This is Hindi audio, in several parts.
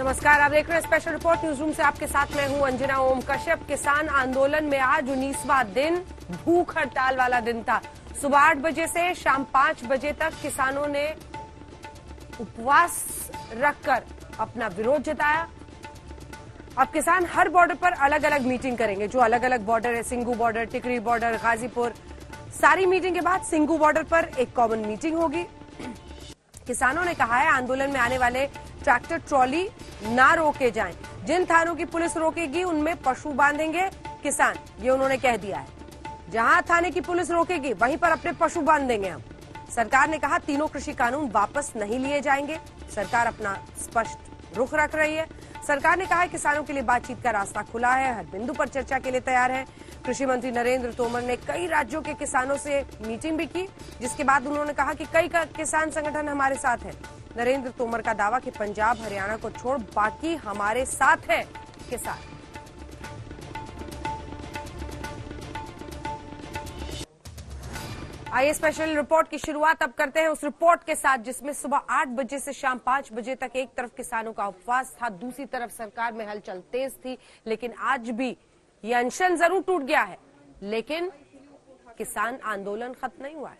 नमस्कार, आप देख रहे हैं स्पेशल रिपोर्ट न्यूज रूम से। आपके साथ मैं हूं अंजना ओम कश्यप। किसान आंदोलन में आज 19वां दिन भूख हड़ताल वाला दिन था। सुबह 8 बजे से शाम 5 बजे तक किसानों ने उपवास रखकर अपना विरोध जताया। अब किसान हर बॉर्डर पर अलग अलग मीटिंग करेंगे। जो अलग अलग बॉर्डर है, सिंघू बॉर्डर, टिकरी बॉर्डर, गाजीपुर, सारी मीटिंग के बाद सिंघू बॉर्डर पर एक कॉमन मीटिंग होगी। किसानों ने कहा है आंदोलन में आने वाले ट्रैक्टर ट्रॉली ना रोके जाएं। जिन थानों की पुलिस रोकेगी उनमें पशु बांधेंगे किसान, ये उन्होंने कह दिया है। जहां थाने की पुलिस रोकेगी वहीं पर अपने पशु बांध देंगे हम। सरकार ने कहा तीनों कृषि कानून वापस नहीं लिए जाएंगे। सरकार अपना स्पष्ट रुख रख रही है। सरकार ने कहा है किसानों के लिए बातचीत का रास्ता खुला है, हर बिंदु पर चर्चा के लिए तैयार है। कृषि मंत्री नरेंद्र तोमर ने कई राज्यों के किसानों से मीटिंग भी की, जिसके बाद उन्होंने कहा कि कई किसान संगठन हमारे साथ हैं। नरेंद्र तोमर का दावा कि पंजाब हरियाणा को छोड़ बाकी हमारे साथ है किसान। आइए स्पेशल रिपोर्ट की शुरुआत अब करते हैं उस रिपोर्ट के साथ जिसमें सुबह 8 बजे से शाम 5 बजे तक एक तरफ किसानों का उपवास था, दूसरी तरफ सरकार में हलचल तेज थी। लेकिन आज भी ये अनशन जरूर टूट गया है, लेकिन किसान आंदोलन खत्म नहीं हुआ है।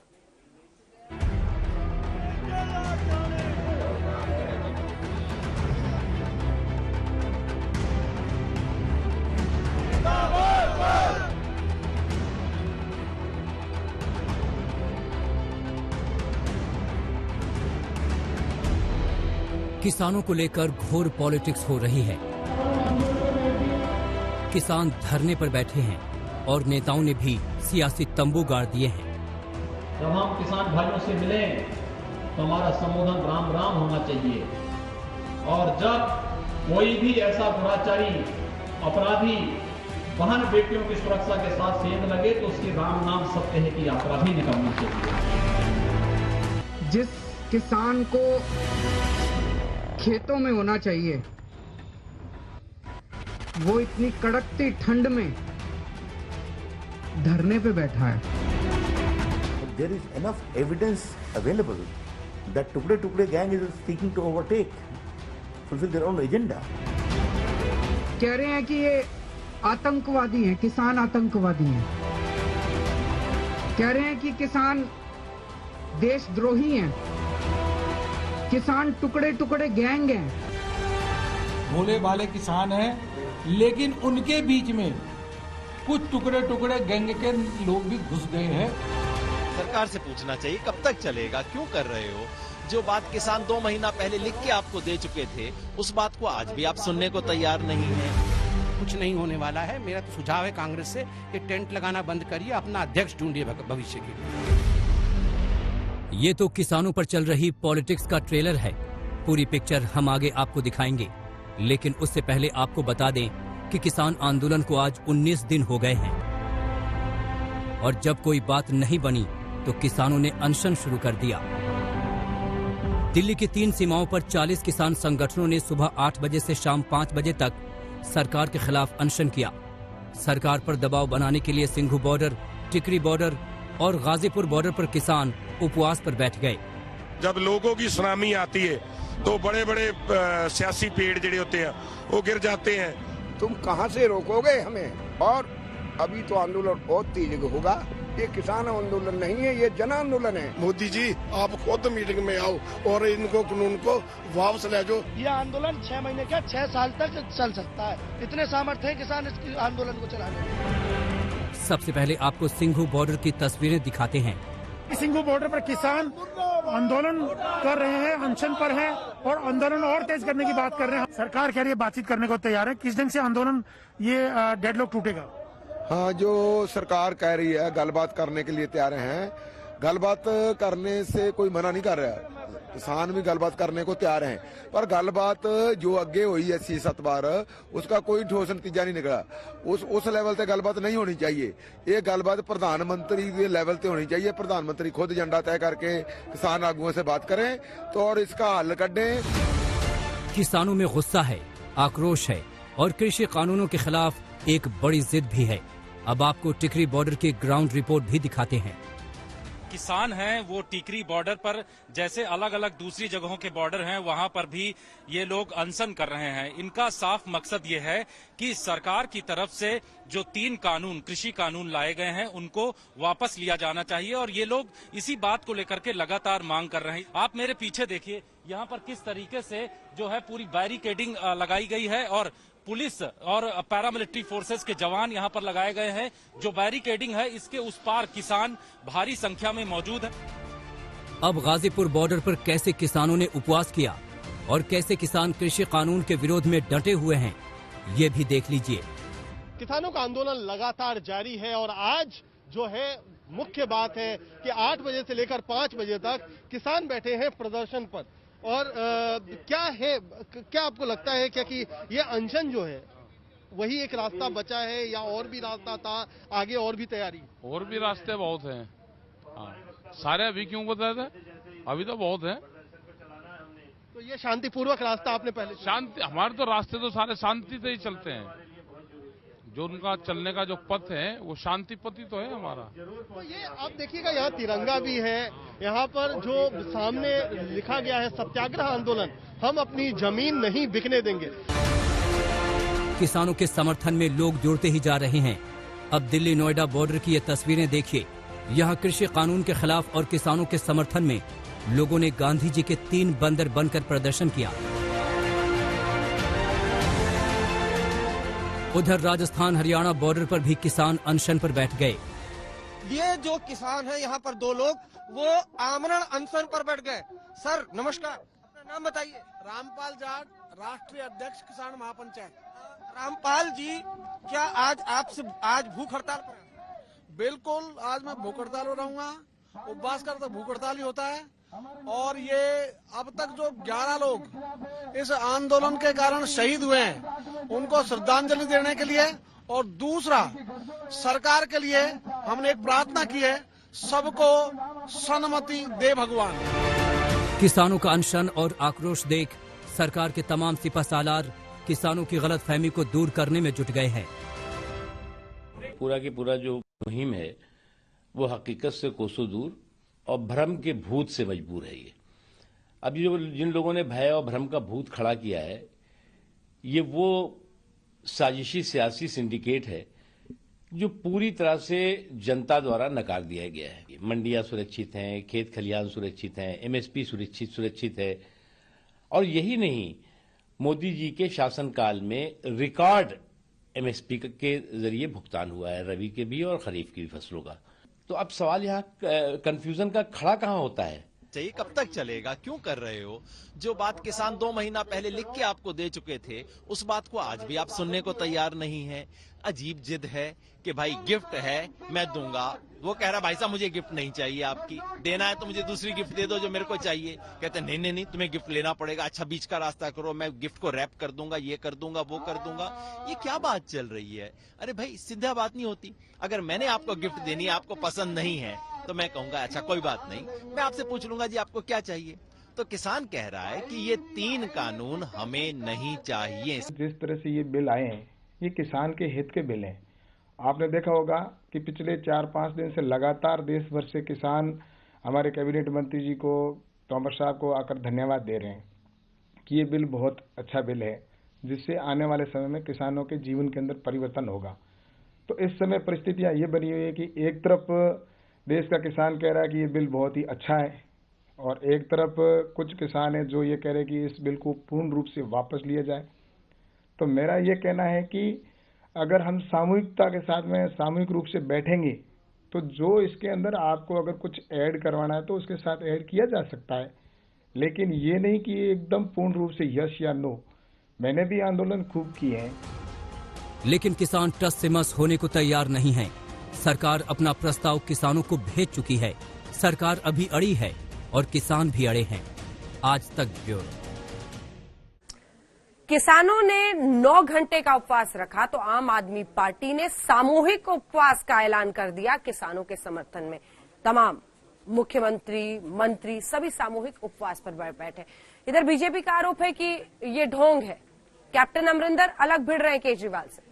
किसानों को लेकर घोर पॉलिटिक्स हो रही है। किसान धरने पर बैठे हैं और नेताओं ने भी सियासी तंबू गाड़ दिए हैं। जब हम किसान भाइयों से मिलें तो हमारा संबोधन राम राम होना चाहिए, और जब कोई भी ऐसा दुराचारी अपराधी बहन बेटियों की सुरक्षा के साथ सेंध लगे तो उसकी राम नाम सत्य है की यात्रा भी निकलनी चाहिए। जिस किसान को खेतों में होना चाहिए वो इतनी कड़कती ठंड में धरने पे बैठा है। There is enough evidence available that टुकड़े gang is seeking to overtake, fulfill their own agenda. कह रहे हैं कि ये आतंकवादी हैं, किसान आतंकवादी हैं। कह रहे हैं कि किसान देशद्रोही हैं, किसान टुकड़े टुकड़े गैंग हैं। भोले भाले किसान हैं, लेकिन उनके बीच में कुछ टुकड़े टुकड़े गैंग के लोग भी घुस गए हैं। सरकार से पूछना चाहिए कब तक चलेगा, क्यों कर रहे हो? जो बात किसान 2 महीना पहले लिख के आपको दे चुके थे, उस बात को आज भी आप सुनने को तैयार नहीं है। कुछ नहीं होने वाला है। मेरा तो सुझाव है कांग्रेस से कि टेंट लगाना बंद करिए, अपना अध्यक्ष ढूंढिए भविष्य के लिए। ये तो किसानों पर चल रही पॉलिटिक्स का ट्रेलर है। पूरी पिक्चर हम आगे आपको दिखाएंगे, लेकिन उससे पहले आपको बता दें कि किसान आंदोलन को आज 19 दिन हो गए हैं और जब कोई बात नहीं बनी तो किसानों ने अनशन शुरू कर दिया। दिल्ली की 3 सीमाओं पर 40 किसान संगठनों ने सुबह 8 बजे से शाम 5 बजे तक सरकार के खिलाफ अनशन किया। सरकार पर दबाव बनाने के लिए सिंघू बॉर्डर, टिकरी बॉर्डर और गाजीपुर बॉर्डर पर किसान उपवास पर बैठ गए। जब लोगों की सुनामी आती है तो बड़े बड़े सियासी पेड़ जड़े होते हैं वो गिर जाते हैं। तुम कहां से रोकोगे हमें? और अभी तो आंदोलन बहुत तेज होगा। ये किसान आंदोलन नहीं है, ये जन आंदोलन है। मोदी जी आप खुद मीटिंग में आओ और इनको कानून को वापस ले जाओ। ये आंदोलन 6 महीने का 6 साल तक चल सकता है। इतने सामर्थ्य है किसान इस आंदोलन को चलाने में। सबसे पहले आपको सिंघू बॉर्डर की तस्वीरें दिखाते हैं। सिंघू बॉर्डर पर किसान आंदोलन कर रहे हैं, अनशन पर हैं और आंदोलन और तेज करने की बात कर रहे हैं। सरकार कह रही है बातचीत करने को तैयार है। किस ढंग से आंदोलन ये डेडलॉक टूटेगा? हाँ, जो सरकार कह रही है गलबात करने के लिए तैयार हैं। गलबात करने से कोई मना नहीं कर रहा है, किसान भी गलबात करने को तैयार हैं, पर गलबात जो अगे हुई है 6-7 बार उसका कोई ठोस नतीजा नहीं निकला। उस लेवल पे गलबात नहीं होनी चाहिए। ये गलबात प्रधानमंत्री के लेवल पे होनी चाहिए। प्रधानमंत्री खुद एजेंडा तय करके किसान आगुओं से बात करें तो और इसका हल कढें। किसानों में गुस्सा है, आक्रोश है और कृषि कानूनों के खिलाफ एक बड़ी जिद भी है। अब आपको टिकरी बॉर्डर की ग्राउंड रिपोर्ट भी दिखाते हैं। किसान हैं वो टीकरी बॉर्डर पर जैसे अलग अलग दूसरी जगहों के बॉर्डर हैं वहां पर भी ये लोग अनशन कर रहे हैं। इनका साफ मकसद ये है कि सरकार की तरफ से जो 3 कानून कृषि कानून लाए गए हैं उनको वापस लिया जाना चाहिए और ये लोग इसी बात को लेकर के लगातार मांग कर रहे हैं। आप मेरे पीछे देखिए यहाँ पर किस तरीके से जो है पूरी बैरिकेडिंग लगाई गई है और पुलिस और पैरामिलिट्री फोर्सेस के जवान यहाँ पर लगाए गए हैं। जो बैरिकेडिंग है इसके उस पार किसान भारी संख्या में मौजूद है। अब गाजीपुर बॉर्डर पर कैसे किसानों ने उपवास किया और कैसे किसान कृषि कानून के विरोध में डटे हुए हैं, ये भी देख लीजिए। किसानों का आंदोलन लगातार जारी है और आज जो है मुख्य बात है कि 8 बजे से लेकर 5 बजे तक किसान बैठे हैं प्रदर्शन पर। और क्या आपको लगता है क्या कि ये अनशन जो है वही एक रास्ता बचा है या और भी रास्ता था, आगे और भी तैयारी? और भी रास्ते बहुत हैं। सारे अभी क्यों बताए थे, अभी तो बहुत हैं। तो ये शांतिपूर्वक रास्ता आपने पहले शांति, हमारे तो रास्ते तो सारे शांति से ही चलते हैं। जो उनका चलने का जो पथ है वो शांति पथ ही तो है हमारा। तो ये आप देखिएगा यहाँ तिरंगा भी है, यहाँ पर जो सामने लिखा गया है सत्याग्रह आंदोलन, हम अपनी जमीन नहीं बिकने देंगे। किसानों के समर्थन में लोग जुड़ते ही जा रहे हैं। अब दिल्ली नोएडा बॉर्डर की ये तस्वीरें देखिए। यहाँ कृषि कानून के खिलाफ और किसानों के समर्थन में लोगों ने गांधी जी के 3 बंदर बनकर प्रदर्शन किया। उधर राजस्थान हरियाणा बॉर्डर पर भी किसान अनशन पर बैठ गए। ये जो किसान है यहाँ पर 2 लोग वो आमरण अनशन पर बैठ गए। सर नमस्कार, अपना नाम बताइए। रामपाल जाट, राष्ट्रीय अध्यक्ष किसान महापंचायत। रामपाल जी, क्या आज भूख हड़ताल पर? बिल्कुल, आज मैं भूख हड़ताल पर रहूंगा। उपवास कर तो भूख हड़ताल ही होता है। और ये अब तक जो 11 लोग इस आंदोलन के कारण शहीद हुए हैं उनको श्रद्धांजलि देने के लिए और दूसरा सरकार के लिए हमने एक प्रार्थना की है, सबको सन्मति दे भगवान। किसानों का अनशन और आक्रोश देख सरकार के तमाम सिपहसालार किसानों की गलतफहमी को दूर करने में जुट गए हैं। पूरा की पूरा जो मुहिम है वो हकीकत से कोसों दूर और भ्रम के भूत से मजबूर है। ये अब जिन लोगों ने भय और भ्रम का भूत खड़ा किया है, ये वो साजिशी सियासी सिंडिकेट है जो पूरी तरह से जनता द्वारा नकार दिया गया है। मंडियां सुरक्षित हैं, खेत खलिहान सुरक्षित हैं, एमएसपी सुरक्षित है। और यही नहीं, मोदी जी के शासनकाल में रिकॉर्ड एमएसपी के जरिए भुगतान हुआ है, रबी के भी और खरीफ की भी फसलों का। तो अब सवाल यहाँ कंफ्यूजन का खड़ा कहाँ होता है? चाहिए कब तक चलेगा, क्यों कर रहे हो? जो बात किसान 2 महीना पहले लिख के आपको दे चुके थे उस बात को आज भी आप सुनने को तैयार नहीं है। अजीब जिद है कि भाई गिफ्ट है मैं दूंगा। वो कह रहा भाई साहब मुझे गिफ्ट नहीं चाहिए, आपकी देना है तो मुझे दूसरी गिफ्ट दे दो जो मेरे को चाहिए। कहते नहीं तुम्हें गिफ्ट लेना पड़ेगा। अच्छा बीच का रास्ता करो, मैं गिफ्ट को रैप कर दूंगा, ये कर दूंगा, वो कर दूंगा। ये क्या बात चल रही है? अरे भाई सीधा बात नहीं होती। अगर मैंने आपको गिफ्ट देनी है, आपको पसंद नहीं है तो मैं कहूंगा अच्छा कोई बात नहीं, मैं आपसे पूछ लूंगा जी आपको क्या चाहिए। तो किसान कह रहा है कि ये 3 कानून हमें नहीं चाहिए। जिस तरह से ये बिल आए हैं ये किसान के हित के बिल हैं। आपने देखा होगा कि पिछले 4-5 दिन से लगातार देश भर से किसान हमारे कैबिनेट मंत्री जी को, तोमर साहब को आकर धन्यवाद दे रहे हैं कि ये बिल बहुत अच्छा बिल है जिससे आने वाले समय में किसानों के जीवन के अंदर परिवर्तन होगा। तो इस समय परिस्थितियां ये बनी हुई है कि एक तरफ देश का किसान कह रहा है कि ये बिल बहुत ही अच्छा है और एक तरफ कुछ किसान है जो ये कह रहे हैं कि इस बिल को पूर्ण रूप से वापस लिया जाए। तो मेरा ये कहना है कि अगर हम सामूहिकता के साथ में सामूहिक रूप से बैठेंगे तो जो इसके अंदर आपको अगर कुछ ऐड करवाना है तो उसके साथ ऐड किया जा सकता है, लेकिन ये नहीं कि एकदम पूर्ण रूप से यस या नो। मैंने भी आंदोलन खूब किए हैं, लेकिन किसान टस से मस होने को तैयार नहीं है। सरकार अपना प्रस्ताव किसानों को भेज चुकी है। सरकार अभी अड़ी है और किसान भी अड़े हैं। आज तक ब्यूरो। किसानों ने 9 घंटे का उपवास रखा तो आम आदमी पार्टी ने सामूहिक उपवास का ऐलान कर दिया किसानों के समर्थन में। तमाम मुख्यमंत्री, मंत्री सभी सामूहिक उपवास पर बैठे। इधर बीजेपी का आरोप है कि ये ढोंग है। कैप्टन अमरिंदर अलग भिड़ रहे हैं केजरीवाल से।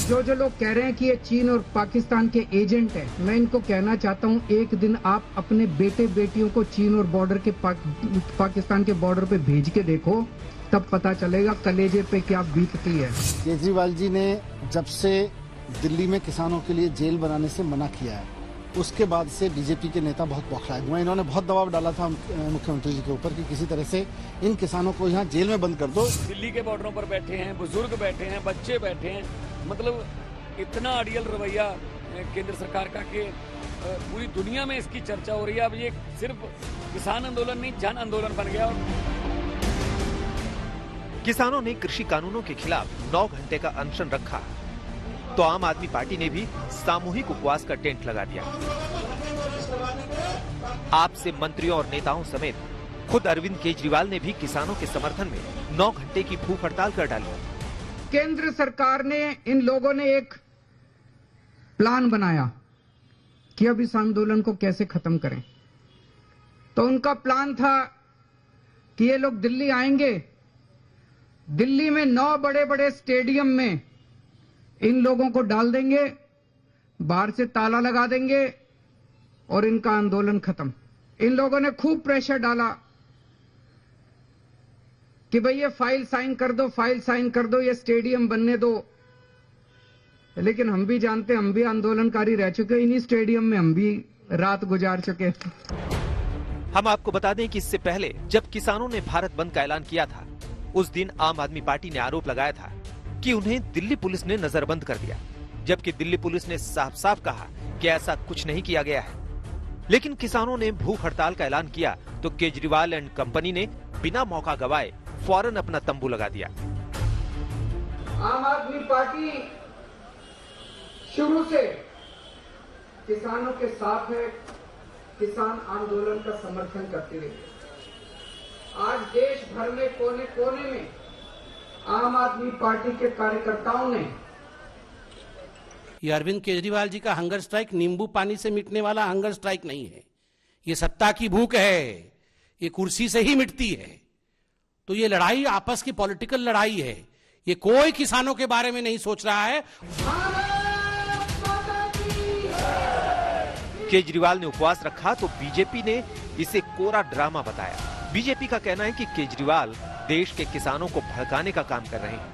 जो लोग कह रहे हैं कि ये चीन और पाकिस्तान के एजेंट हैं, मैं इनको कहना चाहता हूं, एक दिन आप अपने बेटे बेटियों को चीन और बॉर्डर के पाकिस्तान के बॉर्डर पे भेज के देखो, तब पता चलेगा कलेजे पे क्या बीतती है। केजरीवाल जी ने जब से दिल्ली में किसानों के लिए जेल बनाने से मना किया है, उसके बाद से बीजेपी के नेता बहुत बौखलाए हुए हैं। इन्होंने बहुत दबाव डाला था मुख्यमंत्री जी के ऊपर कि किसी तरह से इन किसानों को यहाँ जेल में बंद कर दो। दिल्ली के बॉर्डरों पर बैठे हैं, बुजुर्ग बैठे हैं, बच्चे बैठे हैं, मतलब इतना अड़ियल रवैया केंद्र सरकार का कि पूरी दुनिया में इसकी चर्चा हो रही है। अब ये सिर्फ किसान आंदोलन नहीं, जन आंदोलन बन गया। किसानों ने कृषि कानूनों के खिलाफ 9 घंटे का अनशन रखा तो आम आदमी पार्टी ने भी सामूहिक उपवास का टेंट लगा दिया। आप से मंत्रियों और नेताओं समेत खुद अरविंद केजरीवाल ने भी किसानों के समर्थन में 9 घंटे की भूख हड़ताल कर डाली। केंद्र सरकार ने, इन लोगों ने एक प्लान बनाया कि अब इस आंदोलन को कैसे खत्म करें। तो उनका प्लान था कि ये लोग दिल्ली आएंगे, दिल्ली में 9 बड़े बड़े स्टेडियम में इन लोगों को डाल देंगे, बाहर से ताला लगा देंगे और इनका आंदोलन खत्म। इन लोगों ने खूब प्रेशर डाला कि भाई ये फाइल साइन कर दो, फाइल साइन कर दो, ये स्टेडियम बनने दो। लेकिन हम भी जानते, हम भी आंदोलनकारी रह चुके, इन्हीं स्टेडियम में हम भी रात गुजार चुके। हम आपको बता दें कि इससे पहले जब किसानों ने भारत बंद का ऐलान किया था, उस दिन आम आदमी पार्टी ने आरोप लगाया था कि उन्हें दिल्ली पुलिस ने नजरबंद कर दिया, जबकि दिल्ली पुलिस ने साफ साफ कहा कि ऐसा कुछ नहीं किया गया है। लेकिन किसानों ने भूख हड़ताल का ऐलान किया तो केजरीवाल एंड कंपनी ने बिना मौका गवाए फौरन अपना तंबू लगा दिया। आम आदमी पार्टी शुरू से किसानों के साथ है, किसान आंदोलन का समर्थन करती रही। आज देश भर में कोने कोने में आम आदमी पार्टी के कार्यकर्ताओं ने, ये अरविंद केजरीवाल जी का हंगर स्ट्राइक नींबू पानी से मिटने वाला हंगर स्ट्राइक नहीं है, ये सत्ता की भूख है, ये कुर्सी से ही मिटती है। तो ये लड़ाई आपस की पॉलिटिकल लड़ाई है, ये कोई किसानों के बारे में नहीं सोच रहा है। केजरीवाल ने उपवास रखा तो बीजेपी ने इसे कोरा ड्रामा बताया। बीजेपी का कहना है कि केजरीवाल देश के किसानों को भड़काने का काम कर रहे हैं।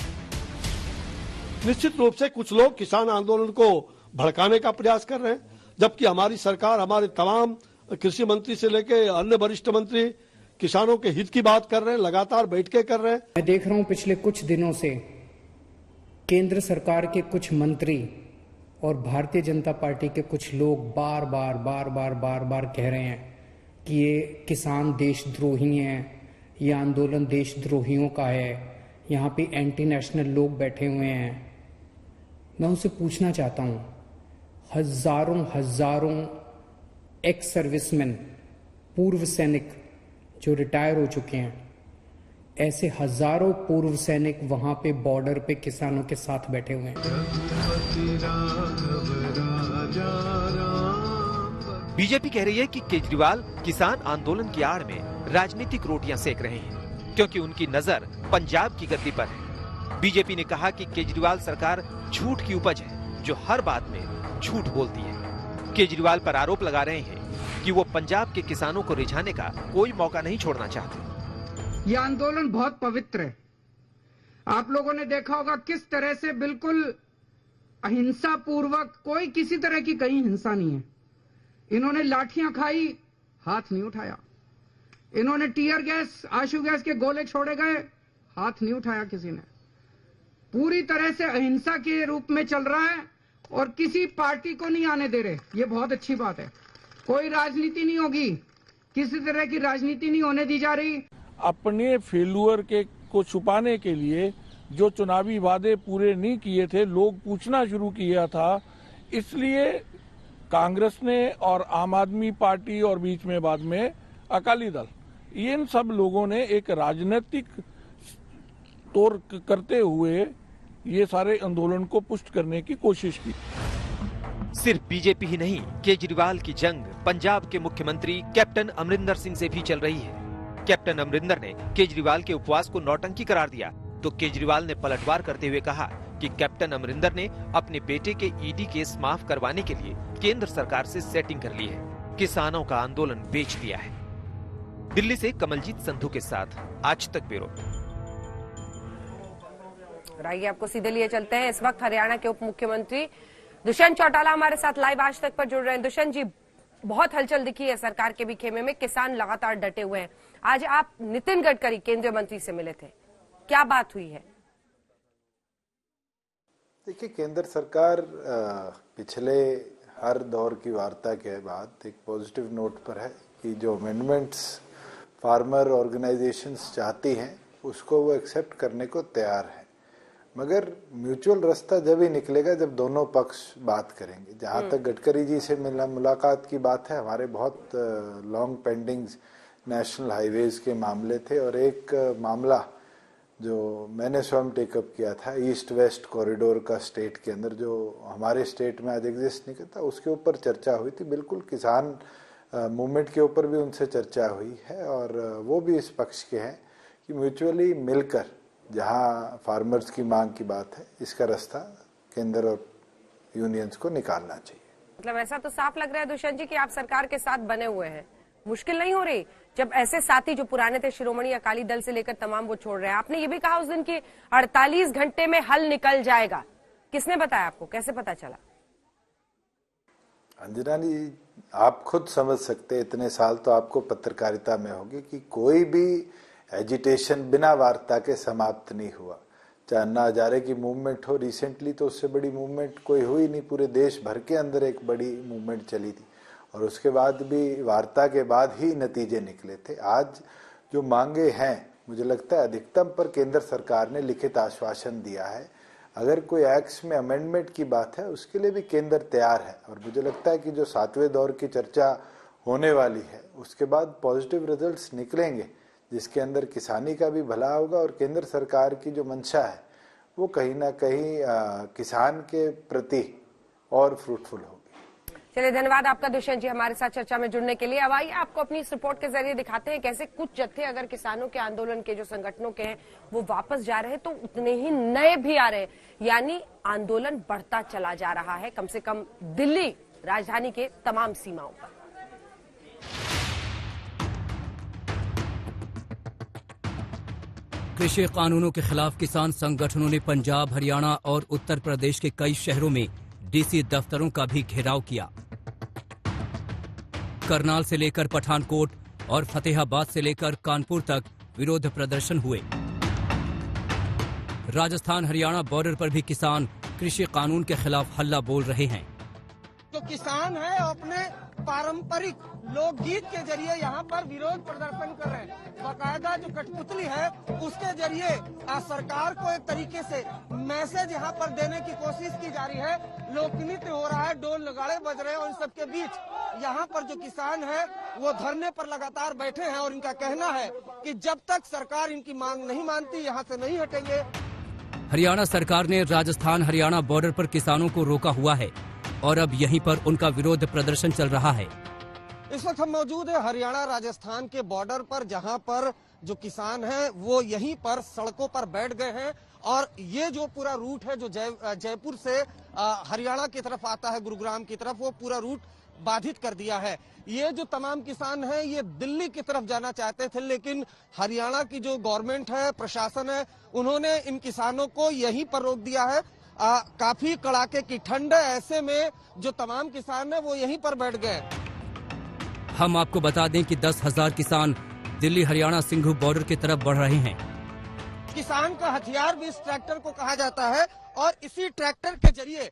निश्चित रूप से कुछ लोग किसान आंदोलन को भड़काने का प्रयास कर रहे हैं, जबकि हमारी सरकार, हमारे तमाम कृषि मंत्री से लेकर अन्य वरिष्ठ मंत्री किसानों के हित की बात कर रहे हैं, लगातार बैठकें कर रहे हैं। मैं देख रहा हूं पिछले कुछ दिनों से केंद्र सरकार के कुछ मंत्री और भारतीय जनता पार्टी के कुछ लोग बार बार कह रहे हैं कि ये किसान देशद्रोही हैं, ये आंदोलन देशद्रोहियों का है, यहाँ पे एंटी नेशनल लोग बैठे हुए हैं। मैं उनसे पूछना चाहता हूँ, हजारों एक्स सर्विसमैन, पूर्व सैनिक जो रिटायर हो चुके हैं, ऐसे हजारों पूर्व सैनिक वहां पे बॉर्डर पे किसानों के साथ बैठे हुए हैं। बीजेपी कह रही है कि केजरीवाल किसान आंदोलन की आड़ में राजनीतिक रोटियां सेक रहे हैं, क्योंकि उनकी नजर पंजाब की गद्दी पर है। बीजेपी ने कहा कि केजरीवाल सरकार झूठ की उपज है, जो हर बात में झूठ बोलती है। केजरीवाल पर आरोप लगा रहे हैं कि वो पंजाब के किसानों को रिझाने का कोई मौका नहीं छोड़ना चाहते। ये आंदोलन बहुत पवित्र है। आप लोगों ने देखा होगा किस तरह से बिल्कुल अहिंसा पूर्वक, कोई किसी तरह की कहीं हिंसा नहीं है। इन्होंने लाठियां खाई, हाथ नहीं उठाया। इन्होंने टीयर गैस, आंसू गैस के गोले छोड़े गए, हाथ नहीं उठाया किसी ने। पूरी तरह से अहिंसा के रूप में चल रहा है और किसी पार्टी को नहीं आने दे रहे। ये बहुत अच्छी बात है। कोई राजनीति नहीं होगी, किसी तरह की राजनीति नहीं होने दी जा रही। अपने फेल्यूअर को छुपाने के लिए जो चुनावी वादे पूरे नहीं किए थे, लोग पूछना शुरू किया था। इसलिए कांग्रेस ने और आम आदमी पार्टी और बीच में बाद में अकाली दल, इन सब लोगों ने एक राजनीतिक तौर करते हुए ये सारे आंदोलन को पुष्ट करने की कोशिश की। सिर्फ बीजेपी ही नहीं, केजरीवाल की जंग पंजाब के मुख्यमंत्री कैप्टन अमरिंदर सिंह से भी चल रही है। कैप्टन अमरिंदर ने केजरीवाल के उपवास को नौटंकी करार दिया तो केजरीवाल ने पलटवार करते हुए कहा कि कैप्टन अमरिंदर ने अपने बेटे के ईडी केस माफ करवाने के लिए केंद्र सरकार से सेटिंग कर ली है। किसानों का आंदोलन बेच दिया है। दिल्ली से कमलजीत संधू के साथ आज तक ब्यूरो। आइए आपको सीधे लिए चलते हैं। इस वक्त हरियाणा के उप मुख्यमंत्री दुष्यंत चौटाला हमारे साथ लाइव आज तक पर जुड़ रहे हैं। दुष्यंत जी, बहुत हलचल दिखी है सरकार के भी खेमे में, किसान लगातार डटे हुए हैं। आज आप नितिन गडकरी केंद्रीय मंत्री से मिले थे, क्या बात हुई है? देखिए, केंद्र सरकार पिछले हर दौर की वार्ता के बाद एक पॉजिटिव नोट पर है कि जो अमेंडमेंट्स फार्मर ऑर्गेनाइजेशंस चाहती हैं उसको वो एक्सेप्ट करने को तैयार है, मगर म्यूचुअल रास्ता जब ही निकलेगा जब दोनों पक्ष बात करेंगे। जहाँ तक गडकरी जी से मुलाकात की बात है, हमारे बहुत लॉन्ग पेंडिंग नेशनल हाईवेज के मामले थे और एक मामला जो मैंने स्वयं टेकअप किया था, ईस्ट वेस्ट कॉरिडोर का स्टेट के अंदर जो हमारे स्टेट में आज एग्जिस्ट नहीं करता, उसके ऊपर चर्चा हुई थी। बिल्कुल किसान मूवमेंट के ऊपर भी उनसे चर्चा हुई है और वो भी इस पक्ष के हैं कि म्यूचुअली मिलकर जहां फार्मर्स की मांग की बात है, इसका रास्ता केंद्र और यूनियंस को निकालना चाहिए। मतलब ऐसा तो साफ लग रहा है दुष्यंत जी कि आप सरकार के साथ बने हुए हैं। मुश्किल नहीं हो रही जब ऐसे साथी जो पुराने थे, शिरोमणि अकाली दल से लेकर तमाम, वो छोड़ रहे हैं? आपने ये भी कहा उस दिन कि 48 घंटे में हल निकल जाएगा। किसने बताया आपको, कैसे पता चला? अंजना जी, आप खुद समझ सकते, इतने साल तो आपको पत्रकारिता में होगी कि कोई भी एजिटेशन बिना वार्ता के समाप्त नहीं हुआ। चाहे अन्ना हजारे की मूवमेंट हो रिसेंटली, तो उससे बड़ी मूवमेंट कोई हुई नहीं। पूरे देश भर के अंदर एक बड़ी मूवमेंट चली थी और उसके बाद भी वार्ता के बाद ही नतीजे निकले थे। आज जो मांगे हैं, मुझे लगता है अधिकतम पर केंद्र सरकार ने लिखित आश्वासन दिया है। अगर कोई एक्ट्स में अमेंडमेंट की बात है, उसके लिए भी केंद्र तैयार है और मुझे लगता है कि जो 7वें दौर की चर्चा होने वाली है, उसके बाद पॉजिटिव रिजल्ट्स निकलेंगे जिसके अंदर किसानी का भी भला होगा और केंद्र सरकार की जो मंशा है वो कहीं ना कहीं किसान के प्रति और फ्रूटफुल होगी। चलिए, धन्यवाद आपका दुष्यंत जी हमारे साथ चर्चा में जुड़ने के लिए। अब आइए आपको अपनी इस रिपोर्ट के जरिए दिखाते हैं कैसे कुछ जत्थे अगर किसानों के आंदोलन के जो संगठनों के हैं वो वापस जा रहे हैं तो उतने ही नए भी आ रहे हैं, यानी आंदोलन बढ़ता चला जा रहा है, कम से कम दिल्ली राजधानी के तमाम सीमाओं पर। कृषि कानूनों के खिलाफ किसान संगठनों ने पंजाब, हरियाणा और उत्तर प्रदेश के कई शहरों में डीसी दफ्तरों का भी घेराव किया। करनाल से लेकर पठानकोट और फतेहाबाद से लेकर कानपुर तक विरोध प्रदर्शन हुए। राजस्थान हरियाणा बॉर्डर पर भी किसान कृषि कानून के खिलाफ हल्ला बोल रहे हैं। जो किसान है अपने पारंपरिक लोकगीत के जरिए यहाँ पर विरोध प्रदर्शन कर रहे हैं। बाकायदा जो कठपुतली है उसके जरिए सरकार को एक तरीके से मैसेज यहाँ पर देने की कोशिश की जा रही है। लोक नृत्य हो रहा है, ढोल नगाड़े बज रहे हैं और इन सबके बीच यहाँ पर जो किसान है वो धरने पर लगातार बैठे हैं और इनका कहना है कि जब तक सरकार इनकी मांग नहीं मानती यहाँ से नहीं हटेंगे। हरियाणा सरकार ने राजस्थान हरियाणा बॉर्डर पर किसानों को रोका हुआ है और अब यहीं पर उनका विरोध प्रदर्शन चल रहा है। इस वक्त हम मौजूद है हरियाणा राजस्थान के बॉर्डर पर, जहां पर जो किसान हैं वो यहीं पर सड़कों पर बैठ गए हैं और ये जो पूरा रूट है जो जयपुर से हरियाणा की तरफ आता है, गुरुग्राम की तरफ, वो पूरा रूट बाधित कर दिया है। ये जो तमाम किसान हैं ये दिल्ली की तरफ जाना चाहते थे, लेकिन हरियाणा की जो गवर्नमेंट है, प्रशासन है, उन्होंने इन किसानों को यहीं पर रोक दिया है। काफी कड़ाके की ठंड है, ऐसे में जो तमाम किसान है वो यहीं पर बैठ गए। हम आपको बता दें कि 10,000 किसान दिल्ली हरियाणा सिंघू बॉर्डर की तरफ बढ़ रहे हैं। किसान का हथियार भी इस ट्रैक्टर को कहा जाता है और इसी ट्रैक्टर के जरिए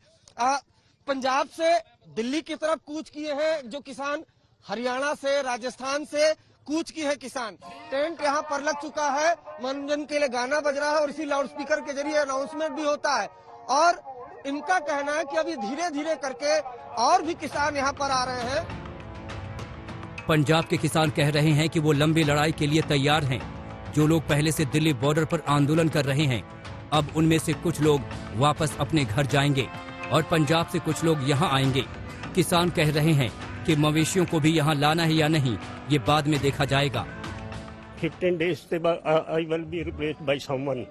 पंजाब से दिल्ली की तरफ कूच किए हैं जो किसान, हरियाणा से, राजस्थान से कूच की है किसान। टेंट यहाँ पर लग चुका है, मनोरंजन के लिए गाना बज रहा है और इसी लाउड स्पीकर के जरिए अनाउंसमेंट भी होता है और इनका कहना है कि अभी धीरे धीरे करके और भी किसान यहाँ पर आ रहे हैं। पंजाब के किसान कह रहे हैं कि वो लंबी लड़ाई के लिए तैयार हैं। जो लोग पहले से दिल्ली बॉर्डर पर आंदोलन कर रहे हैं, अब उनमें से कुछ लोग वापस अपने घर जाएंगे और पंजाब से कुछ लोग यहाँ आएंगे। किसान कह रहे हैं कि मवेशियों को भी यहाँ लाना है या नहीं, ये बाद में देखा जाएगा। 15 days I will be replaced by someone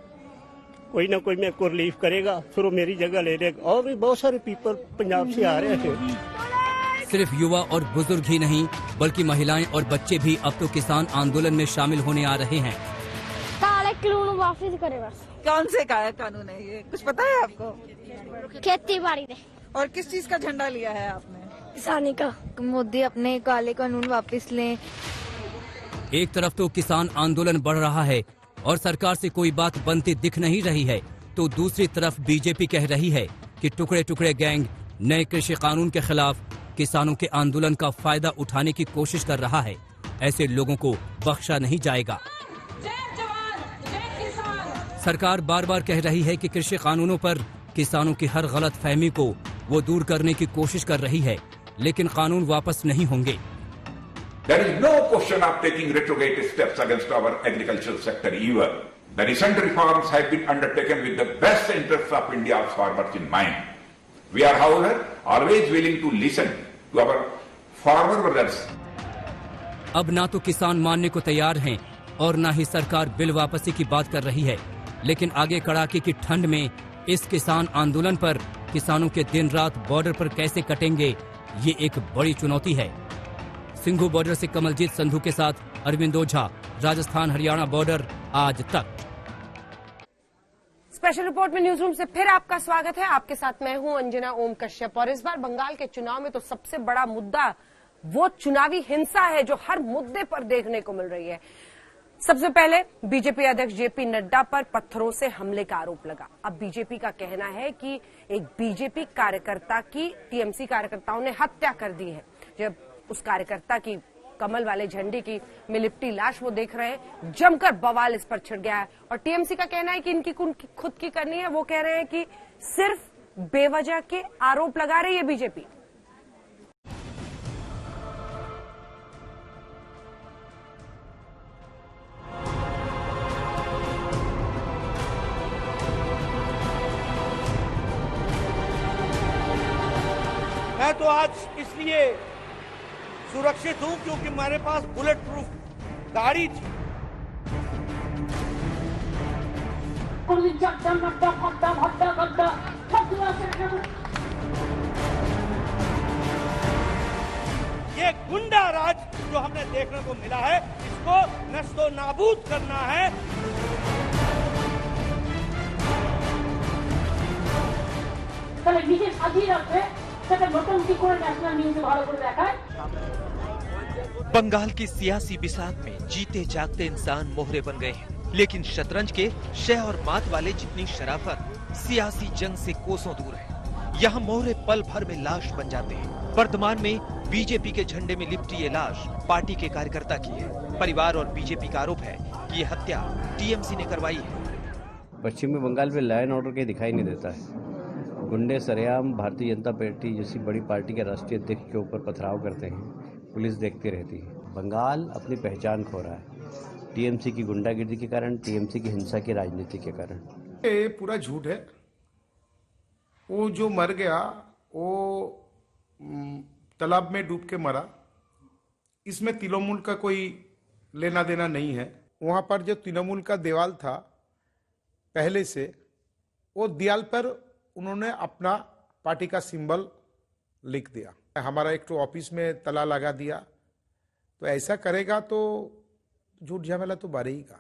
कोई ना कोई मेरे को रिलीफ करेगा, फिर वो मेरी जगह ले लेगा। और भी बहुत सारे पीपल पंजाब से आ रहे हैं। सिर्फ युवा और बुजुर्ग ही नहीं बल्कि महिलाएं और बच्चे भी अब तो किसान आंदोलन में शामिल होने आ रहे हैं। काले कानून वापस करे बस। कौन से काले कानून है ये, कुछ पता है आपको? खेती बाड़ी दे। और किस चीज का झंडा लिया है आपने? किसानी का। मोदी अपने काले कानून वापस लें। एक तरफ तो किसान आंदोलन बढ़ रहा है और सरकार से कोई बात बनती दिख नहीं रही है, तो दूसरी तरफ बीजेपी कह रही है कि टुकड़े टुकड़े गैंग नए कृषि कानून के खिलाफ किसानों के आंदोलन का फायदा उठाने की कोशिश कर रहा है। ऐसे लोगों को बख्शा नहीं जाएगा। सरकार बार बार कह रही है कि कृषि कानूनों पर किसानों की हर गलत फहमी को वो दूर करने की कोशिश कर रही है, लेकिन कानून वापस नहीं होंगे। There is no question of taking retrograde steps against our agricultural sector either. The recent reforms have been undertaken with the best interests of India's farmers in mind. We are, however, always willing to listen to our farmer brothers. अब ना तो किसान मानने को तैयार हैं और ना ही सरकार बिल वापसी की बात कर रही है, लेकिन आगे कड़ाके की ठंड में इस किसान आंदोलन पर किसानों के दिन रात बॉर्डर पर कैसे कटेंगे, ये एक बड़ी चुनौती है। सिंघू बॉर्डर से कमलजीत संधू के साथ अरविंद ओझा, राजस्थान हरियाणा बॉर्डर, आज तक। स्पेशल रिपोर्ट में न्यूज रूम से फिर आपका स्वागत है। आपके साथ मैं हूं अंजना ओम कश्यप। और इस बार बंगाल के चुनाव में तो सबसे बड़ा मुद्दा वो चुनावी हिंसा है जो हर मुद्दे पर देखने को मिल रही है। सबसे पहले बीजेपी अध्यक्ष जेपी नड्डा पर पत्थरों से हमले का आरोप लगा। अब बीजेपी का कहना है कि एक बीजेपी कार्यकर्ता की टीएमसी कार्यकर्ताओं ने हत्या कर दी है। जब उस कार्यकर्ता की कमल वाले झंडे की में लिपटी लाश वो देख रहे हैं, जमकर बवाल इस पर छिड़ गया है। और टीएमसी का कहना है कि इनकी खुद की करनी है। वो कह रहे हैं कि सिर्फ बेवजह के आरोप लगा रही है बीजेपी। मैं तो आज इसलिए सुरक्षित हूं क्योंकि मेरे पास बुलेट प्रूफ गाड़ी थी। ये गुंडा राज जो हमने देखने को मिला है, इसको नस्तो नाबूद करना है। बंगाल की सियासी बिसात में जीते जागते इंसान मोहरे बन गए हैं, लेकिन शतरंज के शह और मात वाले जितनी शराफत सियासी जंग से कोसों दूर है। यहाँ मोहरे पल भर में लाश बन जाते हैं। वर्तमान में बीजेपी के झंडे में लिपटी ये लाश पार्टी के कार्यकर्ता की है। परिवार और बीजेपी का आरोप है कि ये हत्या टीएमसी ने करवाई है। पश्चिमी बंगाल में लॉ एंड ऑर्डर के दिखाई नहीं देता है। गुंडे सरेआम भारतीय जनता पार्टी जैसी बड़ी पार्टी के राष्ट्रीय अध्यक्ष के ऊपर पथराव करते हैं, पुलिस देखती रहती है। बंगाल अपनी पहचान खो रहा है टीएमसी की गुंडागिर्दी के कारण, टीएमसी की हिंसा की राजनीति के कारण। ये पूरा झूठ है। वो जो मर गया वो तालाब में डूब के मरा, इसमें तृणमूल का कोई लेना देना नहीं है। वहां पर जो तृणमूल का दीवाल था पहले से, वो दीवाल पर उन्होंने अपना पार्टी का सिंबल लिख दिया। हमारा एक तो ऑफिस में ताला लगा दिया, तो ऐसा करेगा तो झूठ झमेला तो बढ़ेगा।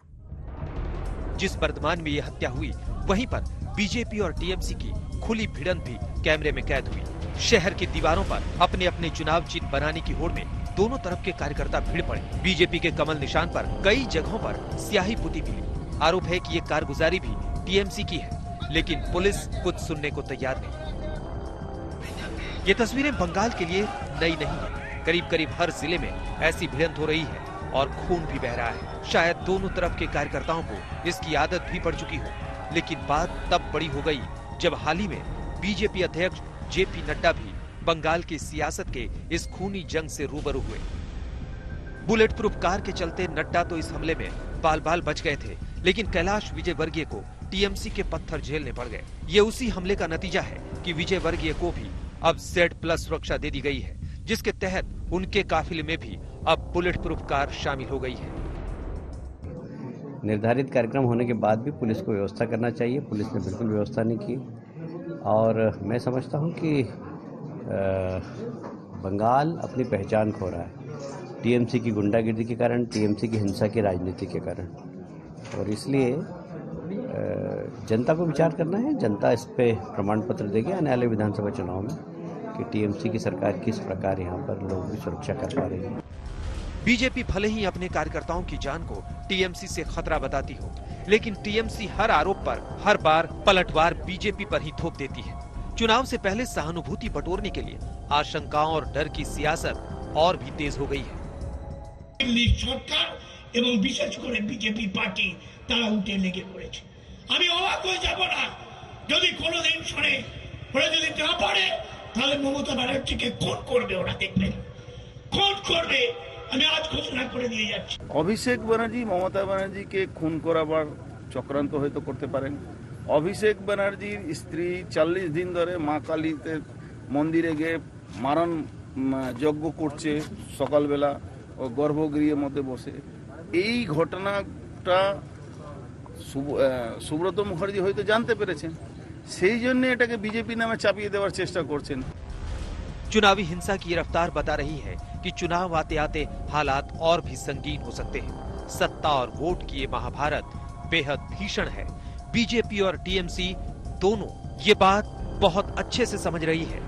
जिस वर्तमान में ये हत्या हुई, वहीं पर बीजेपी और टीएमसी की खुली भिड़ंत भी कैमरे में कैद हुई। शहर की दीवारों पर अपने अपने चुनाव चिन्ह बनाने की होड़ में दोनों तरफ के कार्यकर्ता भीड़ पड़े। बीजेपी के कमल निशान पर कई जगहों पर स्याही पुती मिली। आरोप है कि ये कारगुजारी भी टीएमसी की है, लेकिन पुलिस कुछ सुनने को तैयार नहीं। ये तस्वीरें बंगाल के लिए नई नहीं है। करीब करीब हर जिले में ऐसी भिड़ंत हो रही है और खून भी बह रहा है। शायद दोनों तरफ के कार्यकर्ताओं को इसकी आदत भी पड़ चुकी हो, लेकिन बात तब बड़ी हो गई जब हाल ही में बीजेपी अध्यक्ष जेपी नड्डा भी बंगाल की सियासत के इस खूनी जंग से रूबरू हुए। बुलेट प्रूफ कार के चलते नड्डा तो इस हमले में बाल बाल बच गए थे, लेकिन कैलाश विजयवर्गीय को टीएमसी के पत्थर झेलने पड़ गए। ये उसी हमले का नतीजा है कि विजयवर्गीय को भी अब Z+ सुरक्षा दे दी गई है, जिसके तहत उनके काफिले में भी अब बुलेट प्रूफ कार शामिल हो गई है। निर्धारित कार्यक्रम होने के बाद भी पुलिस को व्यवस्था करना चाहिए। पुलिस ने बिल्कुल व्यवस्था नहीं की और मैं समझता हूँ कि बंगाल अपनी पहचान खो रहा है टीएमसी की गुंडागिर्दी के कारण, टीएमसी की हिंसा की राजनीति के कारण, और इसलिए जनता को विचार करना है। जनता इस पे प्रमाण पत्र देगी आने वाले विधानसभा चुनाव में कि टीएमसी की सरकार किस प्रकार यहाँ पर लोगों की सुरक्षा कर पा रही है। बीजेपी भले ही अपने कार्यकर्ताओं की जान को टीएमसी से खतरा बताती हो, लेकिन टीएमसी हर आरोप पर हर बार पलटवार बीजेपी पर ही थोप देती है। चुनाव से पहले सहानुभूति बटोरने के लिए आशंकाओं और डर की सियासत और भी तेज हो गई है। এবং বিশেষ করে বিজেপি পার্টি তারা উঠে লেগে পড়েছে। আমি অবাক হয়ে যাব না যদি কোনোদিন শুনে ওরা যদি না পারে তাহলে মমতা ব্যানার্জিকে খুন করবে, ওরা দেখবেন খুন করবে। আমি আজ ঘোষণা করে দিয়ে যাচ্ছি। অভিষেক ব্যানার্জি মমতা ব্যানার্জিকে খুন করাবার চক্রান্ত হয়তো করতে পারেন। অভিষেক ব্যানার্জির স্ত্রী 40 দিন ধরে মা কালীতে মন্দিরে গিয়ে মারণ যজ্ঞ করছে সকালবেলা ও গর্ভগৃহের মধ্যে বসে। এই ঘটনাটা সুব্রত মুখার্জি হয়তো জানতে পেরেছেন, সেই জন্য এটাকে বিজেপি নামে চাপিয়ে দেওয়ার চেষ্টা করছেন। चुनावी हिंसा की रफ्तार बता रही है कि चुनाव आते आते हालात और भी संगीन हो सकते हैं। सत्ता और वोट की ये महाभारत बेहद भीषण है। बीजेपी और टीएमसी दोनों ये बात बहुत अच्छे से समझ रही है।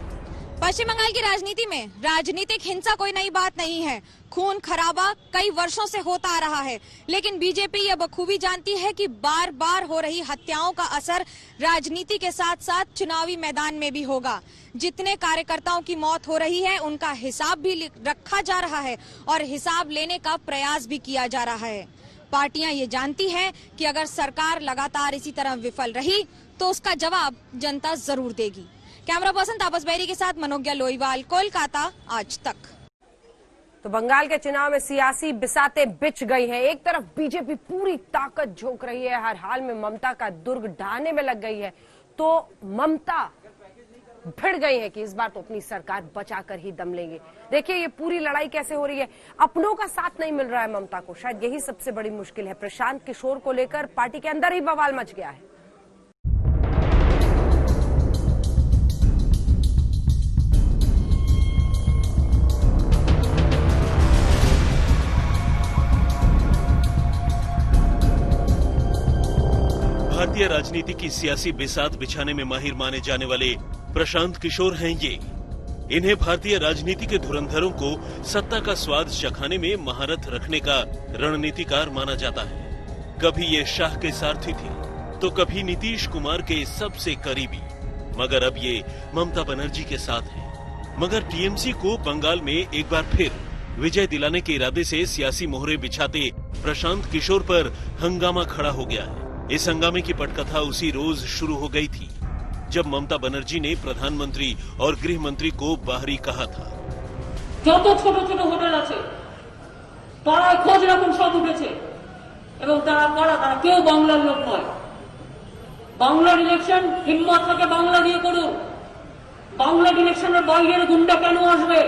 पश्चिम बंगाल की राजनीति में राजनीतिक हिंसा कोई नई बात नहीं है। खून खराबा कई वर्षों से होता आ रहा है, लेकिन बीजेपी यह बखूबी जानती है कि बार बार हो रही हत्याओं का असर राजनीति के साथ साथ चुनावी मैदान में भी होगा। जितने कार्यकर्ताओं की मौत हो रही है उनका हिसाब भी रखा जा रहा है और हिसाब लेने का प्रयास भी किया जा रहा है। पार्टियां ये जानती हैं कि अगर सरकार लगातार इसी तरह विफल रही तो उसका जवाब जनता जरूर देगी। कैमरा पर्सन तापस बैरी के साथ मनोज्ञा लोईवाल, कोलकाता, आज तक। तो बंगाल के चुनाव में सियासी बिसाते बिछ गई हैं। एक तरफ बीजेपी पूरी ताकत झोंक रही है, हर हाल में ममता का दुर्ग ढाने में लग गई है, तो ममता भिड़ गई है कि इस बार तो अपनी सरकार बचाकर ही दम लेंगे। देखिए ये पूरी लड़ाई कैसे हो रही है। अपनों का साथ नहीं मिल रहा है ममता को, शायद यही सबसे बड़ी मुश्किल है। प्रशांत किशोर को लेकर पार्टी के अंदर ही बवाल मच गया है। भारतीय राजनीति की सियासी बिसात बिछाने में माहिर माने जाने वाले प्रशांत किशोर हैं ये। इन्हें भारतीय राजनीति के धुरंधरों को सत्ता का स्वाद चखाने में महारत रखने का रणनीतिकार माना जाता है। कभी ये शाह के सारथी थे तो कभी नीतीश कुमार के सबसे करीबी, मगर अब ये ममता बनर्जी के साथ हैं। मगर टीएमसी को बंगाल में एक बार फिर विजय दिलाने के इरादे से सियासी मोहरे बिछाते प्रशांत किशोर पर हंगामा खड़ा हो गया है। इस हंगामे की पटकथा उसी रोज शुरू हो गई थी जब ममता बनर्जी ने प्रधानमंत्री और गृह मंत्री को बाहरी कहा था। যত ছোট ছোট হোটেল আছে তারা খোঁজ রাখুন, সব উঠেছে এবং তারা কারা, তারা কেউ বাংলার লোক নয়। বাংলার ইলেকশন হিম্মত থেকে বাংলা দিয়ে করুন। বাংলার ইলেকশনের বাইরের গুন্ডা কেন আসবে?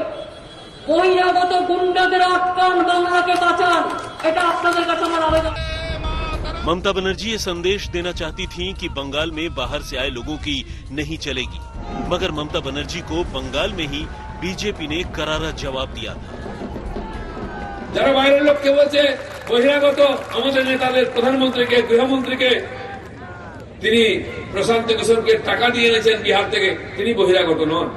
বহিরাগত গুন্ডাদের আটকান, বাংলাকে বাঁচান, এটা আপনাদের কাছে আমার আবেদন। ममता बनर्जी ये संदेश देना चाहती थीं कि बंगाल में बाहर से आए लोगों की नहीं चलेगी, मगर ममता बनर्जी को बंगाल में ही बीजेपी ने करारा जवाब दिया था। যারা বাইরের লোককে বলছে বহিরাগত আমাদের নেতাদের প্রধানমন্ত্রীকে গৃহমন্ত্রীকে তিনি প্রশান্ত কিশোরকে টাকা দিয়ে এনেছেন বিহার থেকে, তিনি বহিরাগত নন।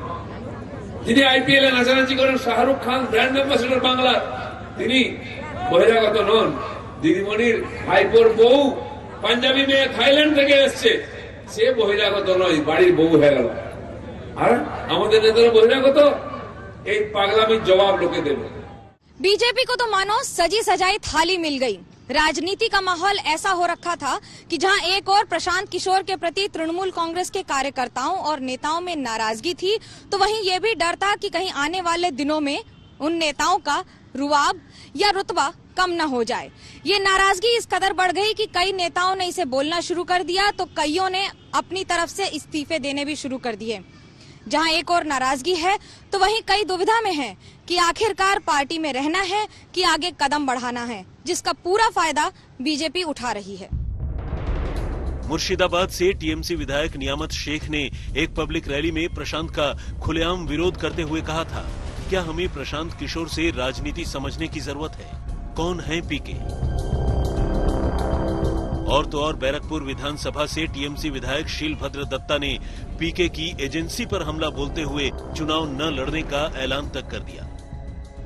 যিনি আইপিএল এ নাচানাচি করেন শাহরুখ খান ব্র্যান্ড অ্যাম্বাসেডর বাংলা, তিনি বহিরাগত নন। দিদিমণির ভাইপোর বউ পাঞ্জাবি মেয়ে থাইল্যান্ড থেকে এসছে, সে বহিরাগত নয়, বাড়ির বউ হয়ে গেল। আর আমাদের নেতারা বহিরাগত, এই পাগলামির জবাব লোকে দেবে। बीजेपी को तो मानो सजी सजाई थाली मिल गई। राजनीति का माहौल ऐसा हो रखा था कि जहां एक और प्रशांत किशोर के प्रति तृणमूल कांग्रेस के कार्यकर्ताओं और नेताओं में नाराजगी थी, तो वहीं ये भी डर था कि कहीं आने वाले दिनों में उन नेताओं का रुआब या रुतबा कम न हो जाए। ये नाराजगी इस कदर बढ़ गई कि कई नेताओं ने इसे बोलना शुरू कर दिया, तो कईयों ने अपनी तरफ से इस्तीफे देने भी शुरू कर दिए। जहां एक और नाराजगी है तो वहीं कई दुविधा में हैं कि आखिरकार पार्टी में रहना है कि आगे कदम बढ़ाना है, जिसका पूरा फायदा बीजेपी उठा रही है। मुर्शिदाबाद से टीएमसी विधायक नियामत शेख ने एक पब्लिक रैली में प्रशांत का खुलेआम विरोध करते हुए कहा था, क्या हमें प्रशांत किशोर से राजनीति समझने की जरूरत है? कौन है पीके? और तो और बैरकपुर विधानसभा से टीएमसी विधायक शीलभद्र दत्ता ने पीके की एजेंसी पर हमला बोलते हुए चुनाव न लड़ने का ऐलान तक कर दिया।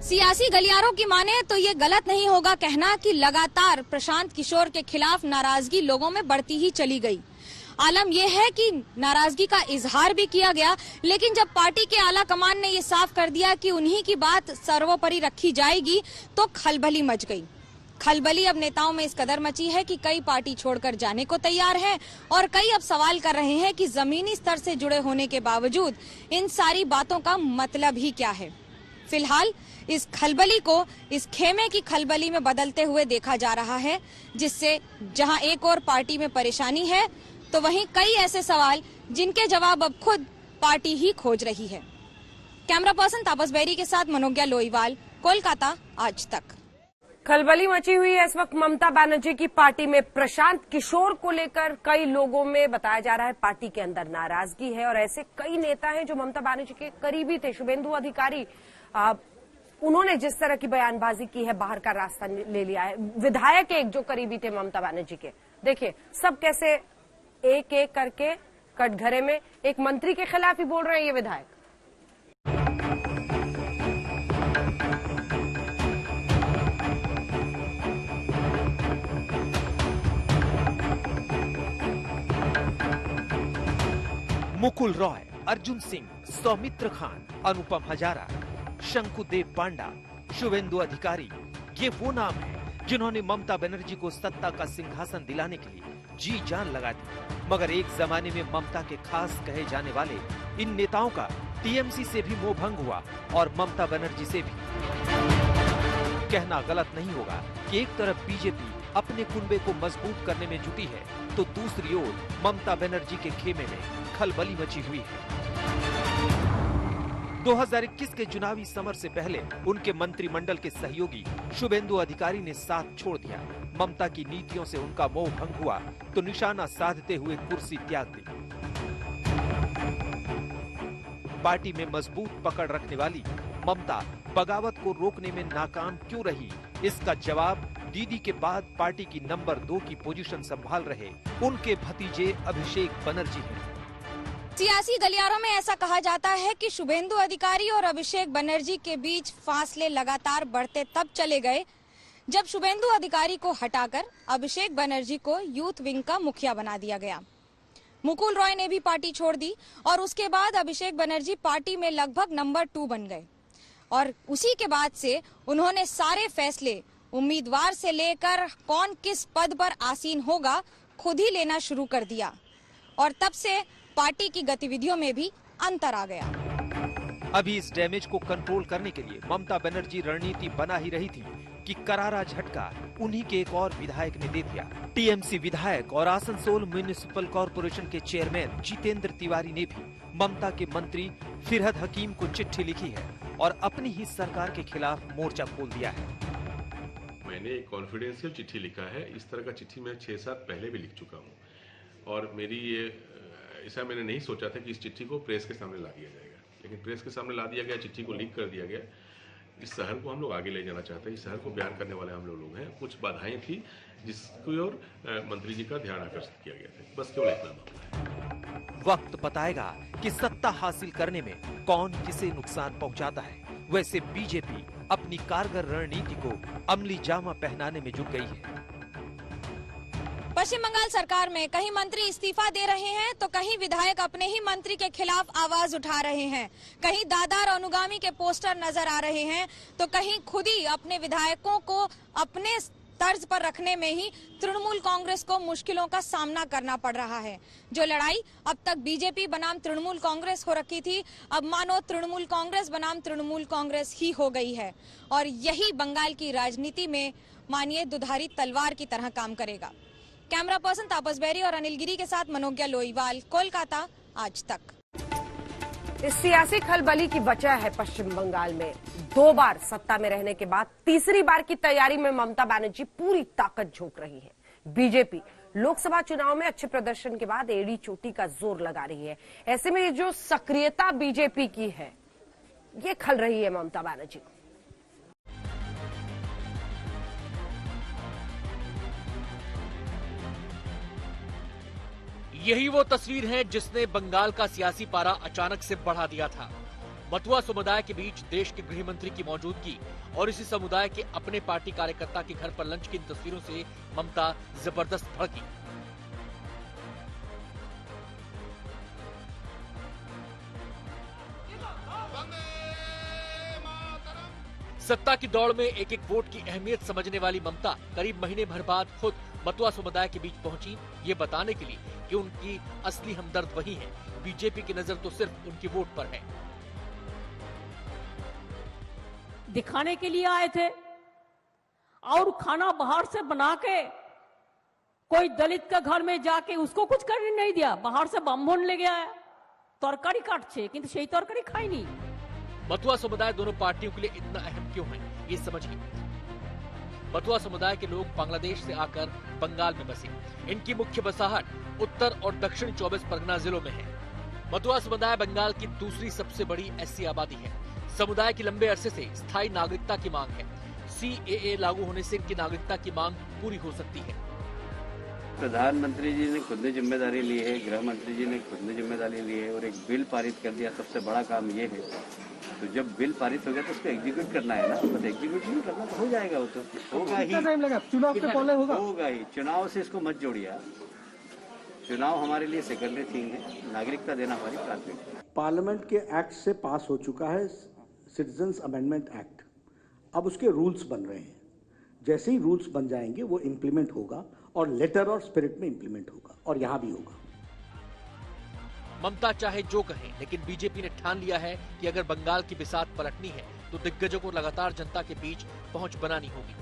सियासी गलियारों की माने तो ये गलत नहीं होगा कहना कि लगातार प्रशांत किशोर के खिलाफ नाराजगी लोगों में बढ़ती ही चली गई। आलम यह है कि नाराजगी का इजहार भी किया गया, लेकिन जब पार्टी के आला कमान ने ये साफ कर दिया कि उन्हीं की बात सर्वोपरि रखी जाएगी तो खलबली मच गई। खलबली अब नेताओं में इस कदर मची है कि कई पार्टी छोड़कर जाने को तैयार हैं और कई अब सवाल कर रहे हैं कि जमीनी स्तर से जुड़े होने के बावजूद इन सारी बातों का मतलब ही क्या है। फिलहाल इस खलबली को इस खेमे की खलबली में बदलते हुए देखा जा रहा है, जिससे जहां एक और पार्टी में परेशानी है तो वहीं कई ऐसे सवाल जिनके जवाब अब खुद पार्टी ही खोज रही है। कैमरा पर्सन तापस बेरी के साथ मनोज्ञा लोईवाल, कोलकाता, आज तक। खलबली मची हुई है इस वक्त ममता बनर्जी की पार्टी में। प्रशांत किशोर को लेकर कई लोगों में बताया जा रहा है पार्टी के अंदर नाराजगी है और ऐसे कई नेता हैं जो ममता बनर्जी के करीबी थे। शुभेंदु अधिकारी, उन्होंने जिस तरह की बयानबाजी की है, बाहर का रास्ता ले लिया है। विधायक एक जो करीबी थे ममता बनर्जी के, देखिए सब कैसे एक एक करके कटघरे में एक मंत्री के खिलाफ ही बोल रहे हैं ये विधायक। मुकुल रॉय, अर्जुन सिंह, सौमित्र खान, अनुपम हजारा, शंकुदेव पांडा, शुभेंदु अधिकारी, ये वो नाम हैं जिन्होंने ममता बनर्जी को सत्ता का सिंहासन दिलाने के लिए जी जान लगा दी। मगर एक जमाने में ममता के खास कहे जाने वाले इन नेताओं का टीएमसी से भी मोह भंग हुआ और ममता बनर्जी से भी। कहना गलत नहीं होगा कि एक तरफ बीजेपी अपने कुनबे को मजबूत करने में जुटी है तो दूसरी ओर ममता बनर्जी के खेमे में खलबली मची हुई है। 2021 के चुनावी समर से पहले उनके मंत्रिमंडल के सहयोगी शुभेंदु अधिकारी ने साथ छोड़ दिया। ममता की नीतियों से उनका मोह भंग हुआ तो निशाना साधते हुए कुर्सी त्याग दी। पार्टी में मजबूत पकड़ रखने वाली ममता बगावत को रोकने में नाकाम क्यों रही, इसका जवाब दीदी के बाद पार्टी की नंबर 2 की पोजीशन संभाल रहे उनके भतीजे अभिषेक बनर्जी हैं। सियासी गलियारों में ऐसा कहा जाता है कि शुभेंदु अधिकारी और अभिषेक बनर्जी के बीच फासले लगातार बढ़ते तब चले गए जब शुभेंदु अधिकारी को हटाकर अभिषेक बनर्जी को यूथ विंग का मुखिया बना दिया गया। मुकुल रॉय ने भी पार्टी छोड़ दी और उसके बाद अभिषेक बनर्जी पार्टी में लगभग नंबर 2 बन गए और उसी के बाद से उन्होंने सारे फैसले उम्मीदवार से लेकर कौन किस पद पर आसीन होगा खुद ही लेना शुरू कर दिया और तब से पार्टी की गतिविधियों में भी अंतर आ गया। अभी इस डैमेज को कंट्रोल करने के लिए ममता बनर्जी रणनीति बना ही रही थी कि करारा झटका उन्हीं के एक और विधायक ने दे दिया। टीएमसी विधायक और आसनसोल म्युनिसिपल कॉर्पोरेशन के चेयरमैन जितेंद्र तिवारी ने भी ममता के मंत्री फिरहद हकीम को चिट्ठी लिखी है और अपनी ही सरकार के खिलाफ मोर्चा खोल दिया है। मैंने एक कॉन्फिडेंशियल चिट्ठी लिखा है। इस तरह का चिट्ठी मैं 6-7 पहले भी लिख चुका हूँ और मेरी ये ऐसा मैंने नहीं सोचा था कि इस चिट्ठी को प्रेस के सामने ला दिया जाएगा, लेकिन प्रेस के सामने ला दिया गया, चिट्ठी को लीक कर दिया गया। इस शहर को हम लोग आगे ले जाना चाहते हैं, इस शहर को प्यार करने वाले हम लोग हैं। कुछ बाधाएं थी जिसकी ओर मंत्री जी का ध्यान आकर्षित किया गया था, बस केवल इतना मामला है। वक्त बताएगा कि सत्ता हासिल करने में कौन किसे नुकसान पहुंचाता है। वैसे बीजेपी अपनी कारगर रणनीति को अमली जामा पहनाने में जुट गई है। पश्चिम बंगाल सरकार में कहीं मंत्री इस्तीफा दे रहे हैं तो कहीं विधायक अपने ही मंत्री के खिलाफ आवाज उठा रहे हैं, कहीं दादा और अनुगामी के पोस्टर नजर आ रहे हैं तो कहीं खुद ही अपने विधायकों को अपने तर्ज पर रखने में ही तृणमूल कांग्रेस को मुश्किलों का सामना करना पड़ रहा है। जो लड़ाई अब तक बीजेपी बनाम तृणमूल कांग्रेस हो रखी थी, अब मानो तृणमूल कांग्रेस बनाम तृणमूल कांग्रेस ही हो गई है और यही बंगाल की राजनीति में मानिए दुधारी तलवार की तरह काम करेगा। कैमरा पर्सन तापस बेरी और अनिल गिरी के साथ मनोज्ञा लोईवाल, कोलकाता, आज तक। इस सियासी खलबली की वजह है पश्चिम बंगाल में 2 बार सत्ता में रहने के बाद तीसरी बार की तैयारी में ममता बनर्जी पूरी ताकत झोंक रही है। बीजेपी लोकसभा चुनाव में अच्छे प्रदर्शन के बाद एड़ी चोटी का जोर लगा रही है। ऐसे में जो सक्रियता बीजेपी की है, ये खल रही है ममता बनर्जी को। यही वो तस्वीर है जिसने बंगाल का सियासी पारा अचानक से बढ़ा दिया था। मतुआ समुदाय के बीच देश के गृह मंत्री की मौजूदगी और इसी समुदाय के अपने पार्टी कार्यकर्ता के घर पर लंच की इन तस्वीरों से ममता जबरदस्त भड़की। सत्ता की दौड़ में एक एक वोट की अहमियत समझने वाली ममता करीब महीने भर बाद खुद मतुआ समुदाय के बीच पहुंची, ये बताने के लिए कि उनकी असली हमदर्द वही है। बीजेपी की नजर तो सिर्फ उनकी वोट पर है। दिखाने के लिए आए थे और खाना बाहर से बना के कोई दलित के घर में जाके उसको कुछ करने नहीं दिया, बाहर से बाम्बन ले गया, तरकारी काटছে কিন্তু সেই তরকারি খায়নি। मतुआ समुदाय दोनों पार्टियों के लिए इतना अहम क्यों है, ये समझिए। मतुआ समुदाय के लोग बांग्लादेश से आकर बंगाल में बसे। इनकी मुख्य बसाहट उत्तर और दक्षिण 24 परगना जिलों में है। मतुआ समुदाय बंगाल की दूसरी सबसे बड़ी एससी आबादी है। समुदाय की लंबे अरसे से स्थायी नागरिकता की मांग है। सीएए लागू होने से इनकी नागरिकता की मांग पूरी हो सकती है। प्रधानमंत्री जी ने खुद ने जिम्मेदारी ली है, गृह मंत्री जी ने खुद ने जिम्मेदारी ली है और एक बिल पारित कर दिया। सबसे बड़ा काम ये है, तो जब बिल पारित हो गया तो उसको एग्जीक्यूट करना है ना, बस एग्जीक्यूट नहीं करना तो हो जाएगा, वो तो होगा ही। टाइम लगा, चुनाव के पहले होगा ही। चुनाव से इसको मत जोड़िए। चुनाव हमारे लिए सेकेंडरी थिंग है, नागरिकता देना हमारी प्राथमिकता है। पार्लियामेंट के एक्ट से पास हो चुका है सिटीजन्स अमेंडमेंट एक्ट, अब उसके रूल्स बन रहे हैं। जैसे ही रूल्स बन जाएंगे वो इम्प्लीमेंट होगा और लेटर और स्पिरिट में इम्प्लीमेंट होगा, और यहाँ भी होगा। ममता चाहे जो कहें, लेकिन बीजेपी ने ठान लिया है कि अगर बंगाल की बिसात पलटनी है तो दिग्गजों को लगातार जनता के बीच पहुंच बनानी होगी।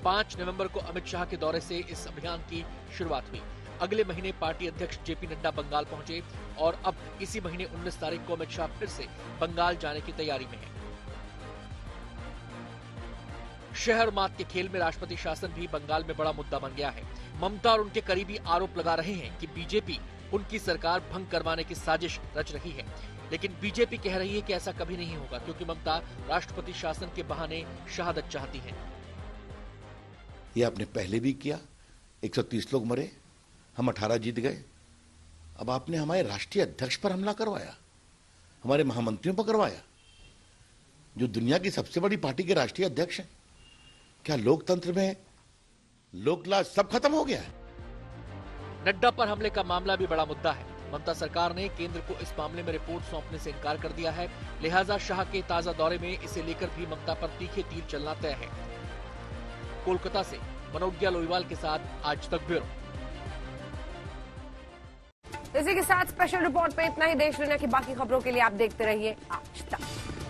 5 नवंबर को अमित शाह के दौरे से इस अभियान की शुरुआत हुई। अगले महीने पार्टी अध्यक्ष जेपी नड्डा बंगाल पहुंचे और अब इसी महीने 19 तारीख को अमित शाह फिर से बंगाल जाने की तैयारी में है। शहर मात के खेल में राष्ट्रपति शासन भी बंगाल में बड़ा मुद्दा बन गया है। ममता और उनके करीबी आरोप लगा रहे हैं कि बीजेपी उनकी सरकार भंग करवाने की साजिश रच रही है, लेकिन बीजेपी कह रही है कि ऐसा कभी नहीं होगा, क्योंकि ममता राष्ट्रपति शासन के बहाने शहादत चाहती हैं। ये आपने पहले भी किया, 130 लोग मरे, हम 18 जीत गए। अब आपने हमारे राष्ट्रीय अध्यक्ष पर हमला करवाया, हमारे महामंत्रियों पर करवाया, जो दुनिया की सबसे बड़ी पार्टी के राष्ट्रीय अध्यक्ष हैं। क्या लोकतंत्र में लोकलाज सब खत्म हो गया है? नड्डा पर हमले का मामला भी बड़ा मुद्दा है। ममता सरकार ने केंद्र को इस मामले में रिपोर्ट सौंपने से इनकार कर दिया है, लिहाजा शाह के ताजा दौरे में इसे लेकर भी ममता पर तीखे तीर चलना तय है। कोलकाता से मनोज्ञा लोईवाल के साथ आज तक ब्यूरो। इसी के साथ स्पेशल रिपोर्ट पे इतना ही। देश दुनिया की बाकी खबरों के लिए आप देखते रहिए आज तक।